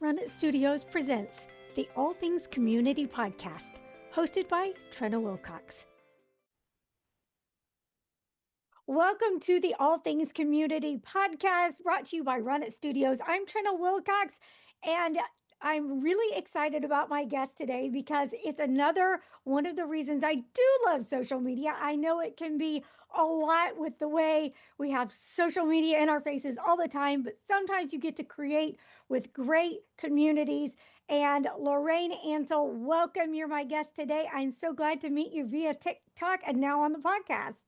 Run It Studios presents the All Things Community Podcast, hosted by Trina Wilcox. Welcome to the All Things Community Podcast, brought to you by Run It Studios. I'm Trina Wilcox, and I'm really excited about my guest today because it's another one of the reasons I do love social media. I know it can be a lot with the way we have social media in our faces all the time, but sometimes you get to create with great communities. And Lorraine Ansell, welcome. You're my guest today. I'm so glad to meet you via TikTok and now on the podcast.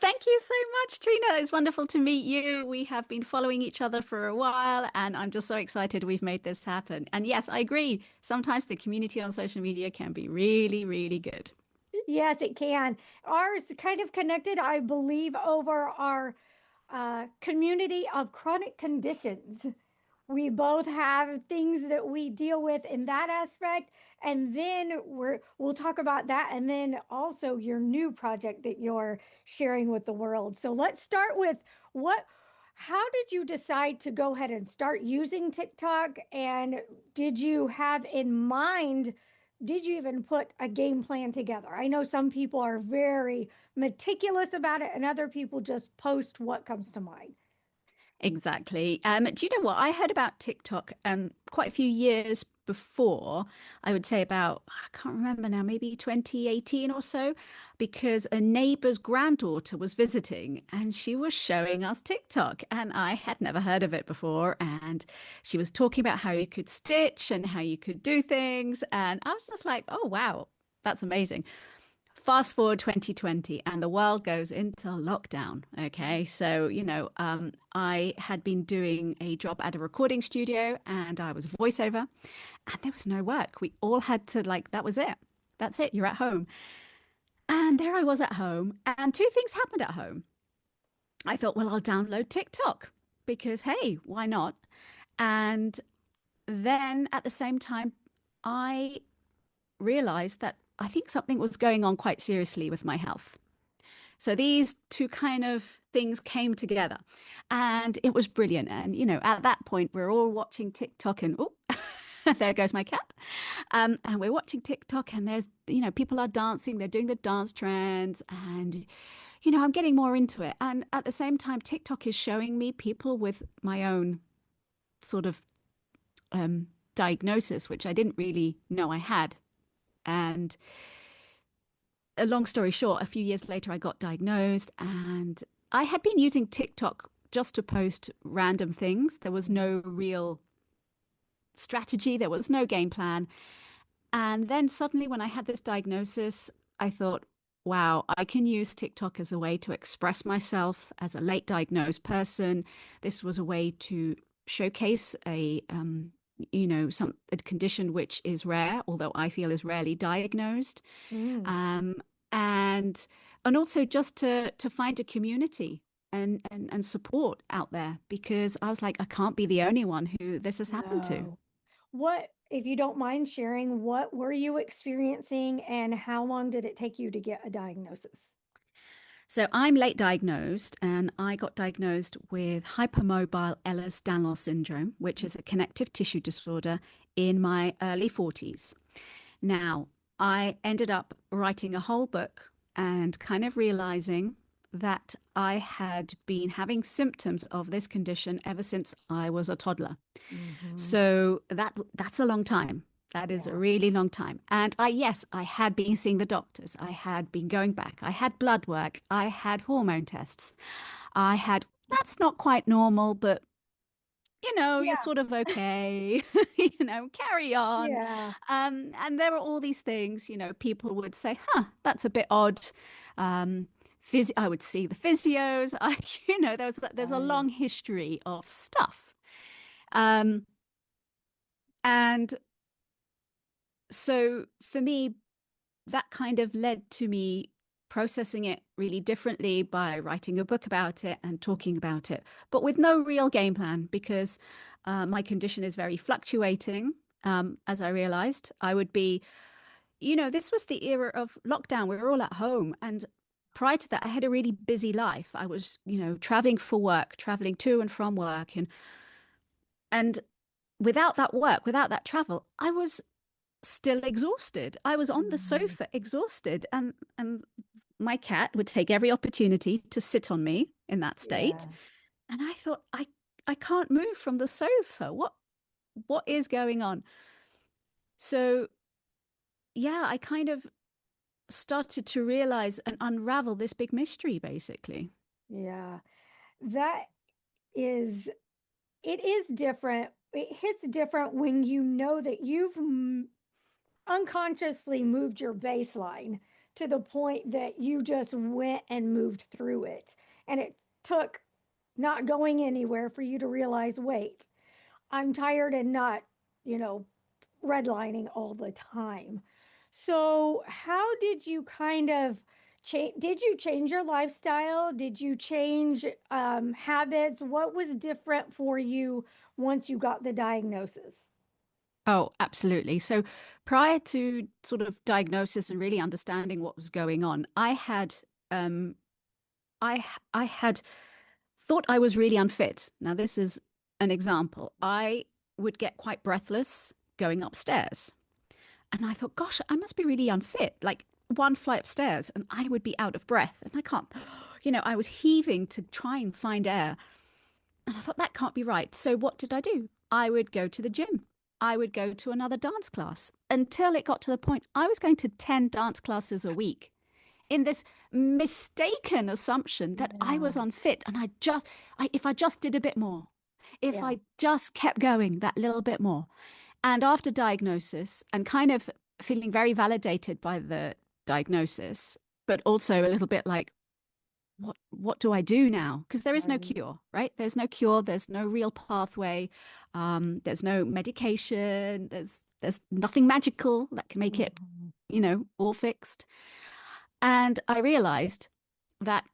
Thank you so much, Trina. It's wonderful to meet you. We have been following each other for a while, and I'm just so excited we've made this happen. And yes, I agree. Sometimes the community on social media can be really, really good. Yes, it can. Ours kind of connected, I believe, over our community of chronic conditions. We both have things that we deal with in that aspect, and then we'll talk about that, and then also your new project that you're sharing with the world. So let's start with how did you decide to go ahead and start using TikTok, and did you have in mind, did you even put a game plan together? I know some people are very meticulous about it, and other people just post what comes to mind. Exactly. Do you know what? I heard about TikTok quite a few years before, I would say about, I can't remember now, maybe 2018 or so, because a neighbor's granddaughter was visiting and she was showing us TikTok. And I had never heard of it before. And she was talking about how you could stitch and how you could do things. And I was just like, oh, wow, that's amazing. Fast forward 2020 and the world goes into lockdown. Okay. So, I had been doing a job at a recording studio and I was voiceover and there was no work. We all had to, that was it. That's it. You're at home. And there I was at home and two things happened at home. I thought, well, I'll download TikTok because, hey, why not? And then at the same time, I realized that I think something was going on quite seriously with my health. So these two kind of things came together and it was brilliant. And, at that point, we're all watching TikTok and, oh, there goes my cat. And we're watching TikTok and there's, people are dancing, they're doing the dance trends and, I'm getting more into it. And at the same time, TikTok is showing me people with my own sort of diagnosis, which I didn't really know I had. And a long story short, a few years later, I got diagnosed and I had been using TikTok just to post random things. There was no real strategy. There was no game plan. And then suddenly when I had this diagnosis, I thought, wow, I can use TikTok as a way to express myself as a late diagnosed person. This was a way to showcase a condition which is rare, although I feel is rarely diagnosed. And also just to find a community and support out there, because I was like, I can't be the only one who this has happened to. What, if you don't mind sharing, what were you experiencing and how long did it take you to get a diagnosis? So I'm late diagnosed and I got diagnosed with hypermobile Ehlers-Danlos syndrome, which is a connective tissue disorder in my early 40s. Now, I ended up writing a whole book and kind of realizing that I had been having symptoms of this condition ever since I was a toddler. Mm-hmm. So that's a long time. That is a really long time. And I had been seeing the doctors. I had been going back. I had blood work. I had hormone tests. That's not quite normal, but you're sort of okay, carry on. Yeah. And there were all these things, people would say, that's a bit odd. I would see the physios. There's a long history of stuff. And so for me, that kind of led to me processing it really differently by writing a book about it and talking about it, but with no real game plan because my condition is very fluctuating. As I realized, I would be, this was the era of lockdown. We were all at home. And prior to that, I had a really busy life. I was, traveling for work, traveling to and from work. And without that work, without that travel, I was still exhausted. I was on the Mhm. sofa exhausted, and my cat would take every opportunity to sit on me in that state. Yeah. And I thought, I can't move from the sofa. What is going on? So yeah, I kind of started to realize and unravel this big mystery, basically. Yeah. That is, it is different. It hits different when you know that you've unconsciously moved your baseline to the point that you just went and moved through it. And it took not going anywhere for you to realize, wait, I'm tired and not, you know, redlining all the time. So, how did you kind of change? Did you change your lifestyle? Did you change habits? What was different for you once you got the diagnosis? Oh, absolutely. So prior to sort of diagnosis and really understanding what was going on, um I had thought I was really unfit. Now this is an example. I would get quite breathless going upstairs. And I thought, gosh, I must be really unfit. Like one flight upstairs and I would be out of breath and I can't, I was heaving to try and find air. And I thought that can't be right. So what did I do? I would go to the gym. I would go to another dance class until it got to the point I was going to 10 dance classes a week in this mistaken assumption that I was Yeah. unfit. And if I just did a bit more, if Yeah. I just kept going that little bit more. And after diagnosis and kind of feeling very validated by the diagnosis, but also a little bit like, what do I do now? Because there is no Right. cure, right? There's no cure. There's no real pathway. There's no medication. There's nothing magical that can make it, Mhm. all fixed. And I realized that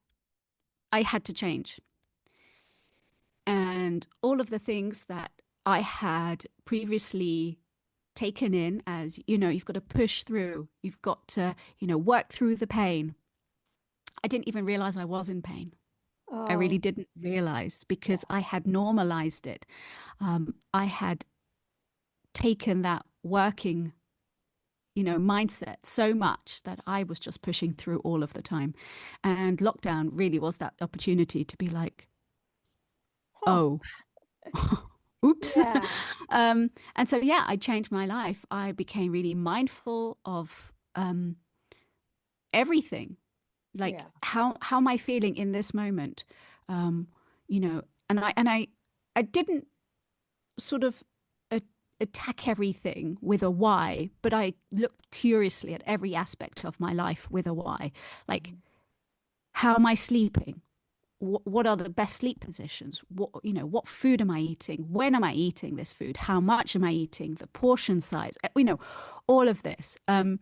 I had to change. And all of the things that I had previously taken in as, you've got to push through, you've got to, work through the pain. I didn't even realize I was in pain. I really Oh, didn't realize yeah. because I had normalized it. I had taken that working, mindset so much that I was just pushing through all of the time. And lockdown really was that opportunity to be like, Huh. oh, oops. Yeah. And so, yeah, I changed my life. I became really mindful of everything. Like, Yeah. how am I feeling in this moment? Um, and I didn't sort of a- attack everything with a why, but I looked curiously at every aspect of my life with a why. Like, Mhm. how am I sleeping? What are the best sleep positions? What food am I eating? When am I eating this food? How much am I eating? The portion size, all of this. And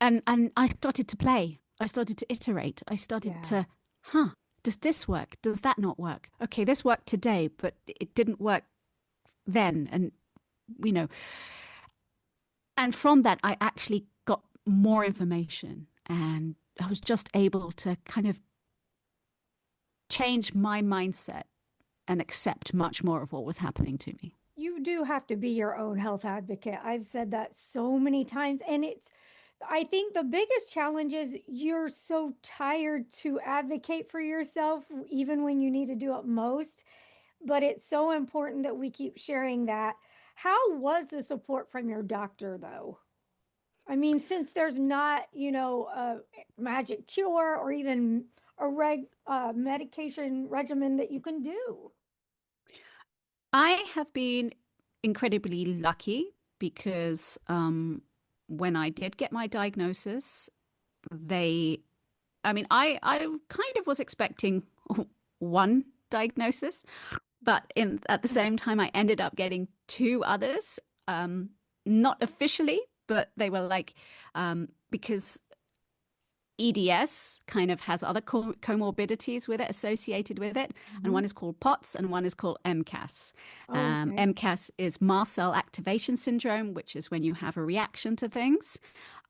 I started to play. I started to iterate. I started Yeah. to, does this work? Does that not work? Okay, this worked today, but it didn't work then. And you know, and from that, I actually got more information, and I was just able to kind of change my mindset and accept much more of what was happening to me. You do have to be your own health advocate. I've said that so many times. And I think the biggest challenge is you're so tired to advocate for yourself, even when you need to do it most. But it's so important that we keep sharing that. How was the support from your doctor, though? I mean, since there's not, a magic cure or even a medication regimen that you can do. I have been incredibly lucky because when I did get my diagnosis, they, I mean, I kind of was expecting one diagnosis, but at the same time, I ended up getting two others, not officially, but they were like, because EDS kind of has other comorbidities with it, associated with it. And Mhm. one is called POTS and one is called MCAS. Okay. MCAS is mast cell activation syndrome, which is when you have a reaction to things.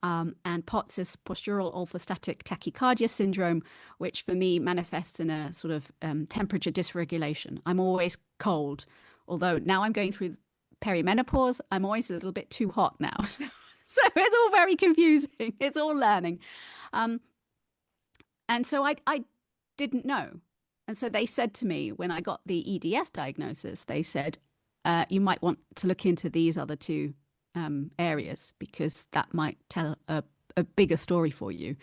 And POTS is postural orthostatic tachycardia syndrome, which for me manifests in a sort of temperature dysregulation. I'm always cold, although now I'm going through perimenopause. I'm always a little bit too hot now. So it's all very confusing. It's all learning. Um, and so I didn't know. And so they said to me when I got the EDS diagnosis, they said, you might want to look into these other two areas because that might tell a bigger story for you.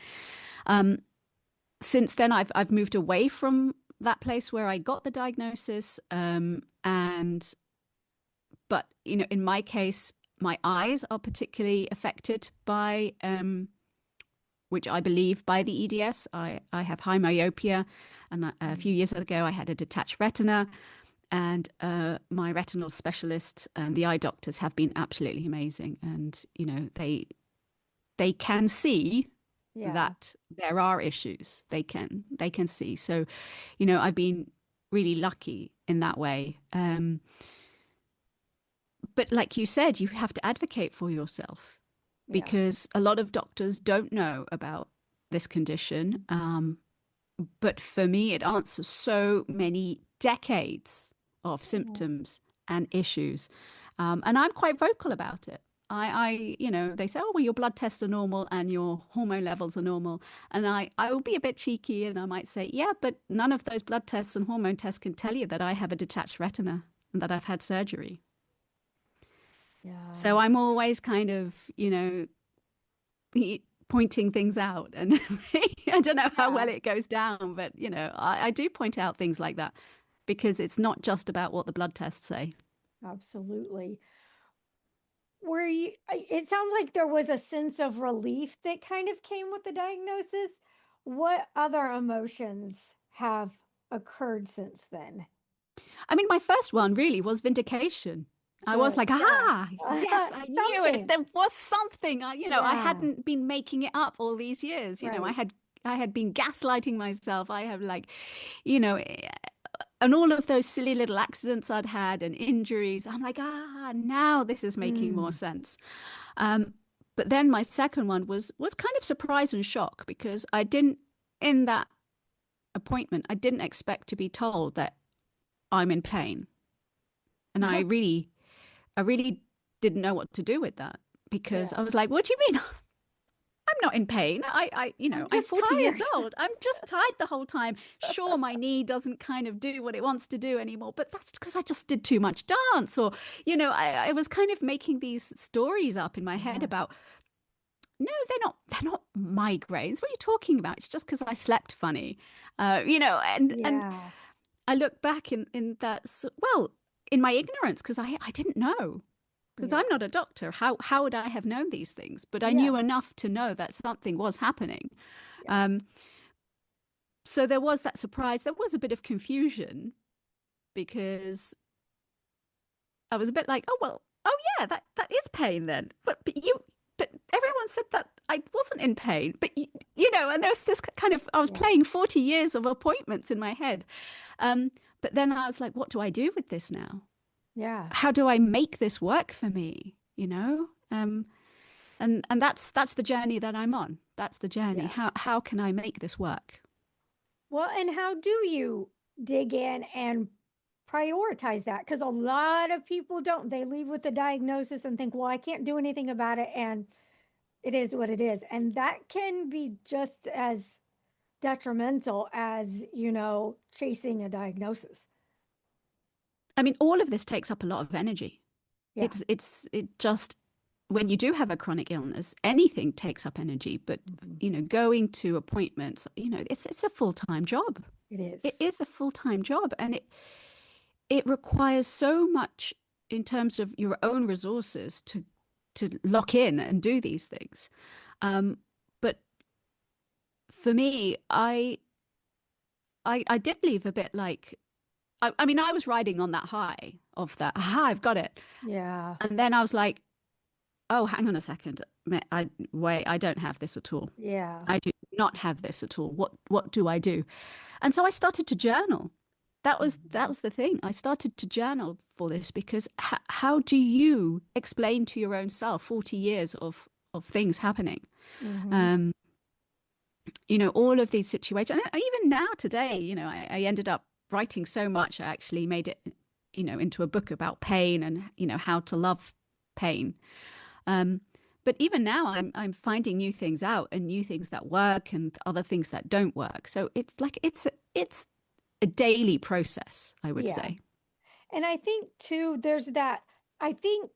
Since then, I've moved away from that place where I got the diagnosis. But, you know, in my case, my eyes are particularly affected by which I believe by the EDS. I have high myopia, and a few years ago I had a detached retina, and my retinal specialist and the eye doctors have been absolutely amazing. And you know, they can see that there are issues. They can see. So, you know, I've been really lucky in that way. But like you said, you have to advocate for yourself, because a lot of doctors don't know about this condition. But for me, it answers so many decades of symptoms and issues. And I'm quite vocal about it. You know, they say, oh, well, your blood tests are normal and your hormone levels are normal. And I will be a bit cheeky and I might say, yeah, but none of those blood tests and hormone tests can tell you that I have a detached retina and that I've had surgery. So I'm always kind of, you know, pointing things out. And I don't know how well it goes down, but, you know, I do point out things like that because it's not just about what the blood tests say. Absolutely. It sounds like there was a sense of relief that kind of came with the diagnosis. What other emotions have occurred since then? I mean, my first one really was vindication. I was like, aha, yes, I knew it. There was something. I hadn't been making it up all these years. You know, I had been gaslighting myself. I have like, you know, and all of those silly little accidents I'd had and injuries. I'm like, now this is making more sense. But then my second one was kind of surprise and shock, because in that appointment, I didn't expect to be told that I'm in pain. And I really didn't know what to do with that, because I was like, what do you mean? I'm not in pain. I'm 40 years old. I'm just tired the whole time. Sure, my knee doesn't kind of do what it wants to do anymore, but that's because I just did too much dance. Or, you know, I was kind of making these stories up in my head about, no, they're not migraines. What are you talking about? It's just because I slept funny. You know, and I look back in that, well, in my ignorance, because I didn't know. Because I'm not a doctor. How would I have known these things? But I knew enough to know that something was happening. So there was that surprise. There was a bit of confusion, because I was a bit like, oh yeah, that is pain then. But everyone said that I wasn't in pain. But you know, and there was this kind of, I was playing 40 years of appointments in my head. But then I was like, what do I do with this now? Yeah. How do I make this work for me? You know? And that's the journey that I'm on. That's the journey. How can I make this work? Well, and how do you dig in and prioritize that? Because a lot of people don't. They leave with the diagnosis and think, well, I can't do anything about it, and it is what it is. And that can be just as detrimental as, you know, chasing a diagnosis. I mean, all of this takes up a lot of energy. It just, when you do have a chronic illness, anything takes up energy. But you know, going to appointments, you know, it's a full-time job. It is. It is a full-time job, and it requires so much in terms of your own resources to lock in and do these things. But for me, I did leave a bit like, I mean, I was riding on that high of that, I've got it. Yeah. And then I was like, oh, hang on a second. I don't have this at all. Yeah. I do not have this at all. What do I do? And so I started to journal. That was the thing. I started to journal for this, because how do you explain to your own self 40 years of things happening? You know, all of these situations. And even now today, you know, I ended up writing so much, I actually made it into a book about pain and, how to love pain. Um, but even now, I'm finding new things out and new things that work and other things that don't work. So it's like it's a daily process, I would Yeah. say. And I think too, there's that. I think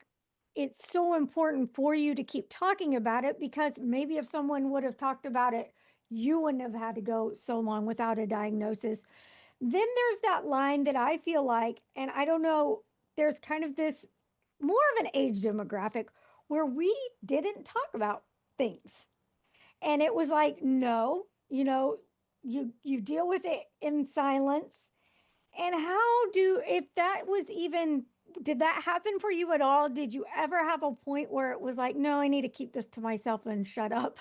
it's so important for you to keep talking about it because maybe if someone would have talked about it, you wouldn't have had to go so long without a diagnosis. Then there's that line that I feel like, and I don't know, there's kind of this more of an age demographic where we didn't talk about things. And it was like, no, you deal with it in silence. And how do, if that was even, did that happen for you at all? Did you ever have a point where it was like, no, I need to keep this to myself and shut up?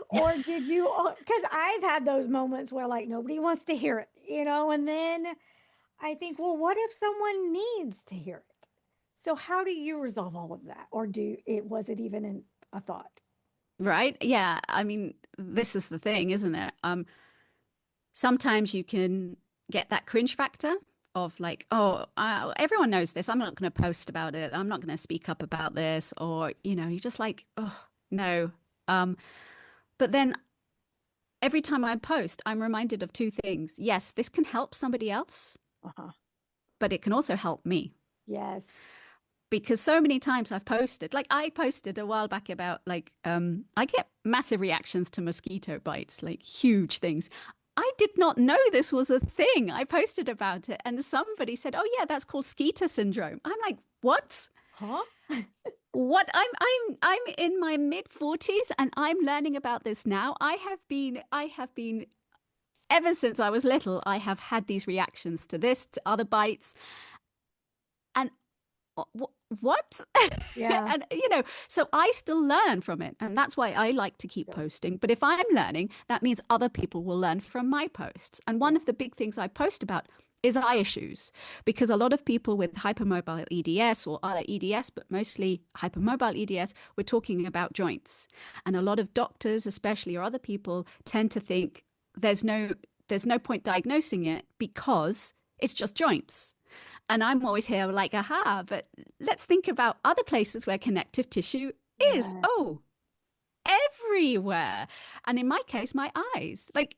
Or did you, because I've had those moments where like nobody wants to hear it. And then I think, well, what if someone needs to hear it? So how do you resolve all of that? Or was it even a thought? Right? Yeah. I mean, this is the thing, isn't it? Sometimes you can get that cringe factor of like, oh, everyone knows this. I'm not going to post about it. I'm not going to speak up about this. Or, you're just like, oh, no. Um, but then every time I post, I'm reminded of two things. Yes, this can help somebody else, Uh-huh. but it can also help me. Yes. Because so many times I've posted, like I posted a while back about like, I get massive reactions to mosquito bites, like huge things. I did not know this was a thing. I posted about it and somebody said, "Oh yeah, that's called skeeter syndrome." I'm like, "What? Huh? What? I'm in my mid 40s and I'm learning about this now. I have been ever since I was little, I have had these reactions to this, to other bites. And what?" Yeah. And so I still learn from it, and that's why I like to keep Good. posting. But if I'm learning, that means other people will learn from my posts. And one Yeah. of the big things I post about is eye issues, because a lot of people with hypermobile EDS or other EDS, but mostly hypermobile EDS, we're talking about joints. And a lot of doctors, especially, or other people tend to think there's no point diagnosing it because it's just joints. And I'm always here like, aha, but let's think about other places where connective tissue is. Yeah. Oh, everywhere. And in my case, my eyes. Like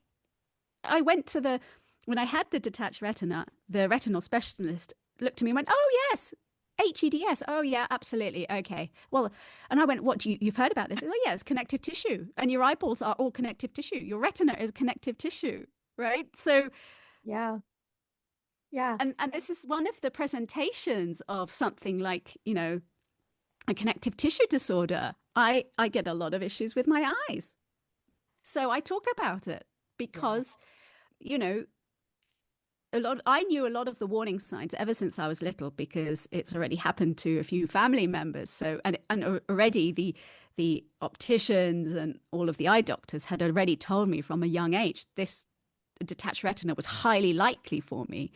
I went to when I had the detached retina, the retinal specialist looked at me and went, "Oh, yes, HEDS. Oh, yeah, absolutely. Okay. Well," and I went, "What, you've heard about this?" "Oh, yeah, it's connective tissue. And your eyeballs are all connective tissue. Your retina is connective tissue." Right. So, Yeah. Yeah. and this is one of the presentations of something like, a connective tissue disorder. I get a lot of issues with my eyes. So I talk about it Yeah. because, you know, I knew a lot of the warning signs ever since I was little because it's already happened to a few family members. So and already the opticians and all of the eye doctors had already told me from a young age this detached retina was highly likely for me.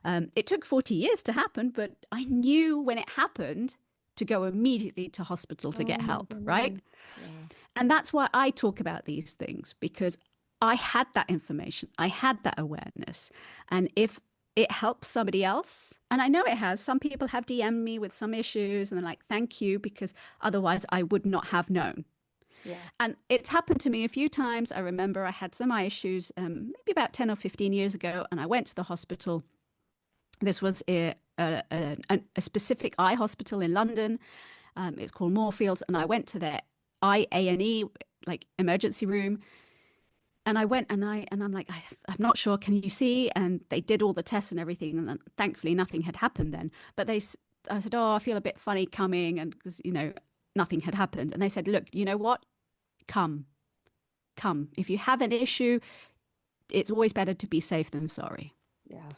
It took 40 years to happen, but I knew when it happened to go immediately to hospital to Oh get my help, right? goodness. Yeah. And that's why I talk about these things, because I had that information, I had that awareness. And if it helps somebody else, and I know it has, some people have DM'd me with some issues and they're like, "Thank you," because otherwise I would not have known. Yeah. And it's happened to me a few times. I remember I had some eye issues maybe about 10 or 15 years ago, and I went to the hospital. This was a specific eye hospital in London. It's called Moorfields, and I went to their eye A&E, like emergency room. And I went and I'm like, "I'm not sure. Can you see?" And they did all the tests and everything. And then, thankfully, nothing had happened then. But I said, "Oh, I feel a bit funny coming," and because nothing had happened. And they said, "Look, you know what? Come, come. If you have an issue, it's always better to be safe than sorry." Yeah.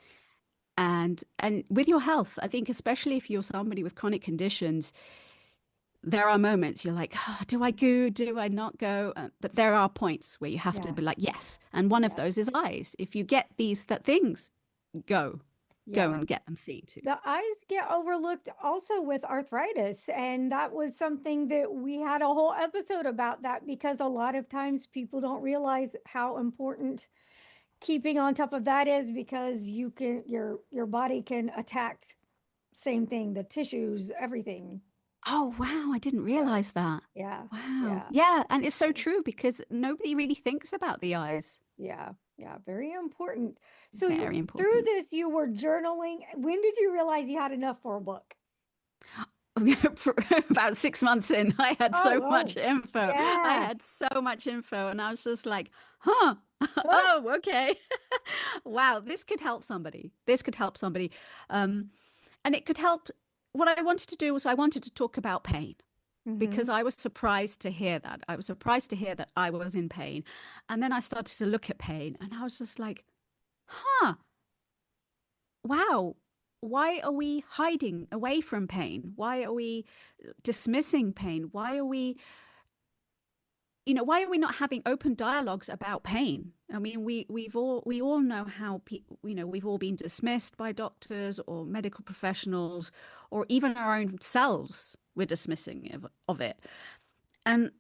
And with your health, I think especially if you're somebody with chronic conditions, there are moments you're like, "Oh, do I go? Do I not go?" But there are points where you have to Yeah. be like, yes. And one of Yeah. those is eyes. If you get these things, go, go Yeah. and get them seen to. The eyes get overlooked also with arthritis. And that was something that we had a whole episode about that because a lot of times people don't realize how important keeping on top of that is because your body can attack same thing, the tissues, everything. Oh, wow. I didn't Yeah. realize that. Yeah. Wow. Yeah. Yeah. And it's so true because nobody really thinks about the eyes. Yeah. Yeah. Very important. So you Very through important. this you were journaling. When did you realize you had enough for a book? For about 6 months in, I had Oh, so much oh. info. I Yeah. had so much info, and I was just like, huh, Ah, oh, okay. Wow, this could help somebody. This could help somebody. Um, and it could help. What I wanted to do was I wanted to talk about pain mm-hmm. because I was surprised to hear that. I was surprised to hear that I was in pain. And then I started to look at pain, and I was just like, huh, wow, why are we hiding away from pain? Why are we dismissing pain? Why are why are we not having open dialogues about pain? I mean, we all know how we've all been dismissed by doctors or medical professionals, or even our own selves. We're dismissing of it, and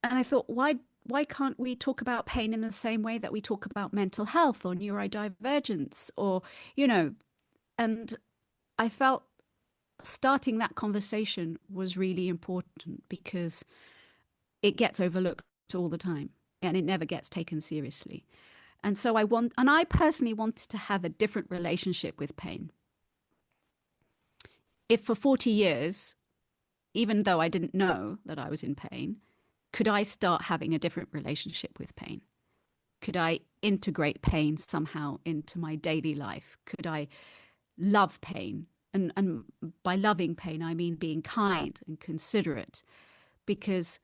and I thought, why can't we talk about pain in the same way that we talk about mental health or neurodivergence, or you know? And I felt starting that conversation was really important because it gets overlooked all the time and it never gets taken seriously. And I personally wanted to have a different relationship with pain. If for 40 years, even though I didn't know that I was in pain, could I start having a different relationship with pain? Could I integrate pain somehow into my daily life? Could I love pain? And by loving pain, I mean being kind and considerate, because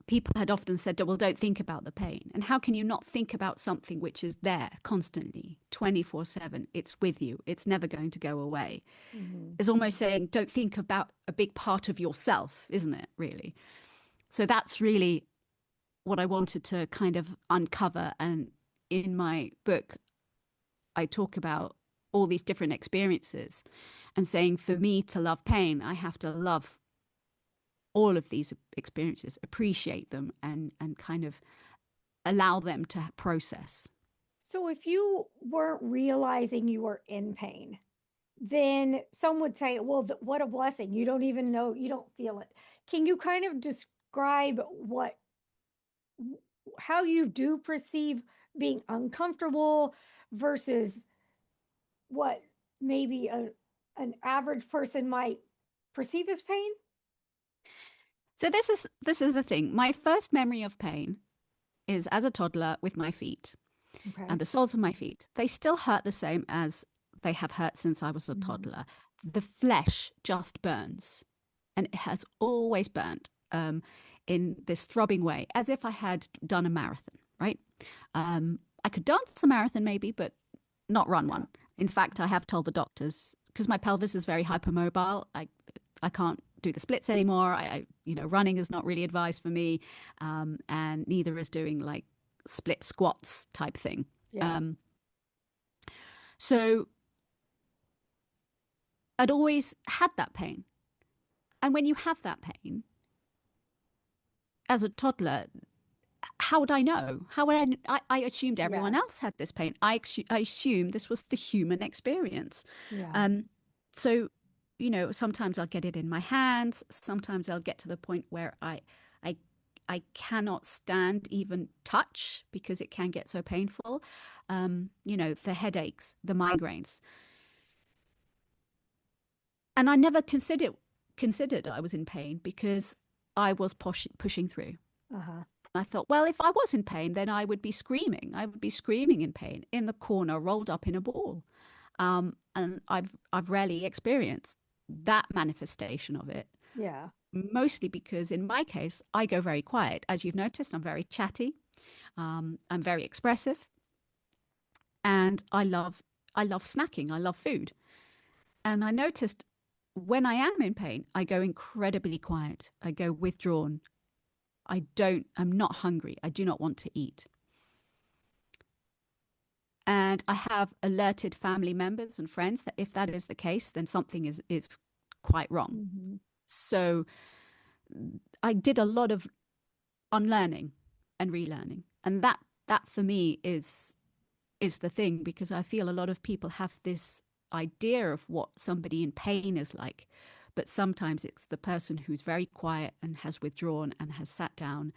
people had often said, well, don't think about the pain. And how can you not think about something which is there constantly, 24/7? It's with you. It's never going to go away. Mm-hmm. It's almost saying, don't think about a big part of yourself, isn't it, really? So that's really what I wanted to kind of uncover. And in my book, I talk about all these different experiences and saying, for me to love pain, I have to love all of these experiences, appreciate them, and kind of allow them to process. So if you weren't realizing you were in pain, then some would say, well, what a blessing. You don't even know, you don't feel it. Can you kind of describe how you do perceive being uncomfortable versus what maybe an average person might perceive as pain? So this is the thing. My first memory of pain is as a toddler with my feet Okay. and the soles of my feet. They still hurt the same as they have hurt since I was a Mhm. toddler. The flesh just burns, and it has always burnt in this throbbing way, as if I had done a marathon. Right? I could dance a marathon maybe, but not run Yeah. one. In fact, I have told the doctors because my pelvis is very hypermobile. I can't do the splits anymore. Running is not really advised for me, and neither is doing like split squats type thing. Yeah. Um, so I'd always had that pain, and when you have that pain as a toddler, how would I know? How would I assumed everyone Yeah. else had this pain. I assumed this was the human experience. Yeah. Um, so, sometimes I'll get it in my hands. Sometimes I'll get to the point where I, I cannot stand even touch because it can get so painful. The headaches, the migraines, and I never considered I was in pain because I was pushing through. Uh-huh. I thought, well, if I was in pain, then I would be screaming. I would be screaming in pain in the corner, rolled up in a ball. And I've rarely experienced that manifestation of it, Yeah. mostly because in my case, I go very quiet. As you've noticed, I'm very chatty. I'm very expressive, and I love snacking. I love food. And I noticed when I am in pain, I go incredibly quiet. I go withdrawn. I'm not hungry. I do not want to eat. And I have alerted family members and friends that if that is the case, then something is quite wrong. Hmm. So I did a lot of unlearning and relearning. And that for me is the thing, because I feel a lot of people have this idea of what somebody in pain is like, but sometimes it's the person who's very quiet and has withdrawn and has sat down.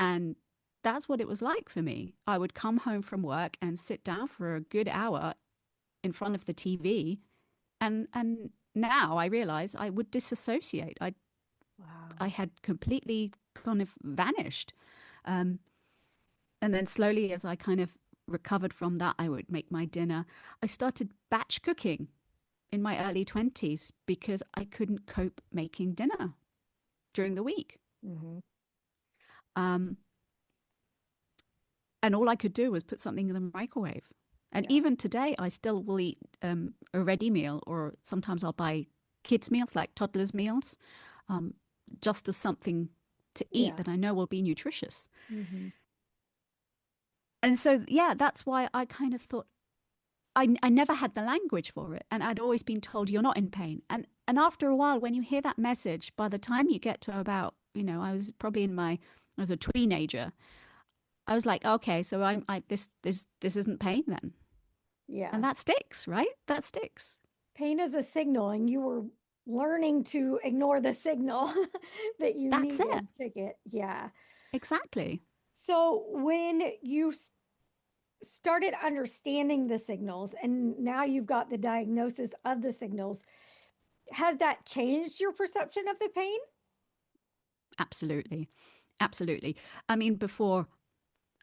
And that's what it was like for me. I would come home from work and sit down for a good hour in front of the TV, and now I realize I would disassociate. I Wow. had completely kind of vanished. Um, and then slowly, as I kind of recovered from that, I would make my dinner. I started batch cooking in my early 20s because I couldn't cope making dinner during the week. Hmm. Um, and all I could do was put something in the microwave. And Yeah. even today, I still will eat a ready meal, or sometimes I'll buy kids' meals, like toddlers' meals, um, just as something to eat Yeah. that I know will be nutritious. Hmm. And so, yeah, that's why I kind of thought I never had the language for it. And I'd always been told you're not in pain. And after a while, when you hear that message, by the time you get to about, I was probably I was a teenager. I was like, okay, so this isn't pain then. And Yeah. that sticks, right? That sticks. Pain is a signal, and you were learning to ignore the signal that you That's it. needed to get. Yeah. Exactly. So when you started understanding the signals and now you've got the diagnosis of the signals, has that changed your perception of the pain? Absolutely. Absolutely. I mean, before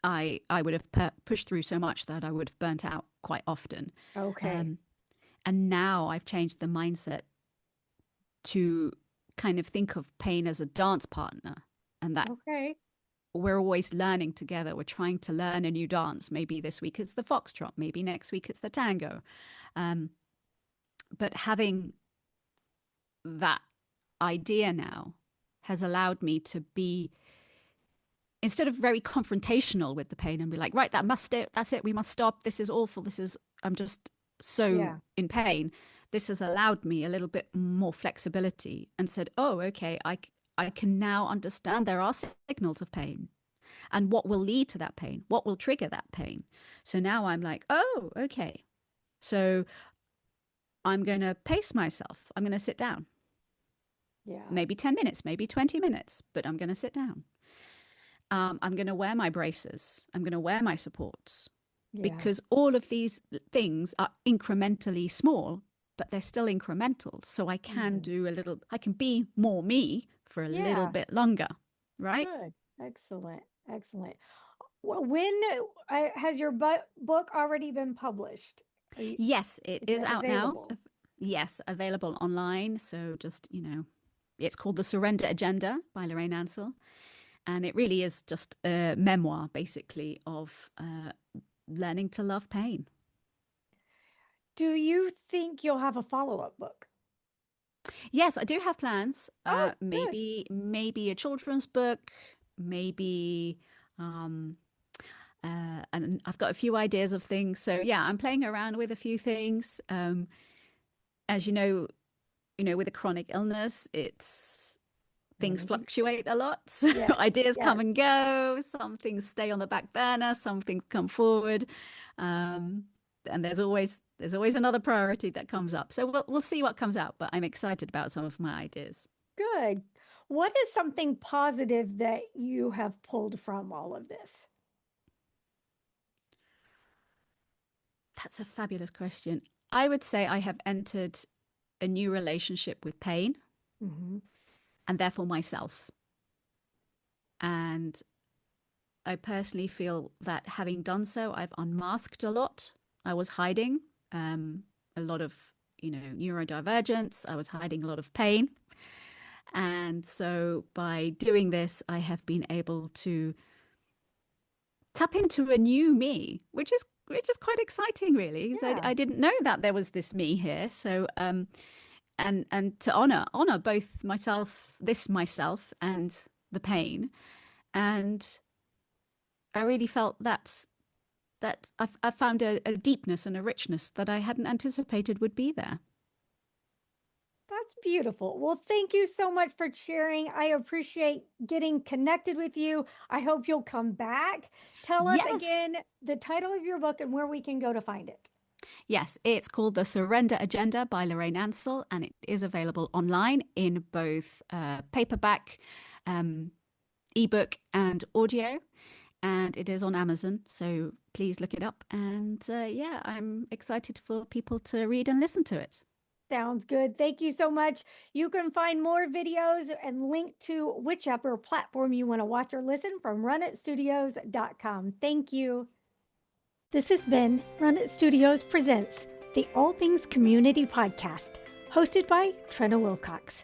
I would have pushed through so much that I would have burnt out quite often. Okay. Um, and now I've changed the mindset to kind of think of pain as a dance partner, and that Okay. we're always learning together. We're trying to learn a new dance. Maybe this week it's the foxtrot, maybe next week it's the tango. Um, but having that idea now has allowed me to be, instead of very confrontational with the pain and be like, right, that's it, we must stop, this is awful, I'm just so Yeah. in pain. This has allowed me a little bit more flexibility and said, oh, okay, I can now understand there are signals of pain and what will lead to that pain, what will trigger that pain. So now I'm like, oh, okay. So I'm going to pace myself. I'm going to sit down. Yeah. Maybe 10 minutes, maybe 20 minutes, but I'm going to sit down. I'm going to wear my braces. I'm going to wear my supports, Yeah. because all of these things are incrementally small, but they're still incremental. So Mhm. I can be more me for a little Yeah. bit longer, right? Good. Excellent. Excellent. Well, when has your book already been published? Yes, it Is is it out now. available? Yes, available online. So just, it's called The Surrender Agenda by Lorraine Ansell. And it really is just a memoir, basically, of learning to love pain. Do you think you'll have a follow-up book? Yes, I do have plans. Oh, good. Maybe a children's book, maybe, um, and I've got a few ideas of things. So yeah, I'm playing around with a few things. As with a chronic illness, it's things Mhm. fluctuate a lot. So Yes. ideas come Yes. and go. Some things stay on the back burner. Some things come forward. Um, and there's always another priority that comes up. So we'll see what comes out. But I'm excited about some of my ideas. Good. What is something positive that you have pulled from all of this? That's a fabulous question. I would say I have entered a new relationship with pain, Hmm. and therefore myself. And I personally feel that having done so, I've unmasked a lot. I was hiding a lot of, neurodivergence. I was hiding a lot of pain. And so by doing this, I have been able to tap into a new me, which is quite exciting, really, because Yeah. I didn't know that there was this me here. So and to honor both myself and the pain. And I really felt that I found a deepness and a richness that I hadn't anticipated would be there. That's beautiful. Well, thank you so much for sharing. I appreciate getting connected with you. I hope you'll come back. Tell us Yes. again the title of your book and where we can go to find it. Yes, it's called The Surrender Agenda by Lorraine Ansell, and it is available online in both paperback, um, ebook, and audio. And it is on Amazon, so please look it up. And yeah, I'm excited for people to read and listen to it. Sounds good. Thank you so much. You can find more videos and link to whichever platform you want to watch or listen from runitstudios.com. Thank you. This has been Run It Studios Presents, the All Things Community Podcast, hosted by Trina Wilcox.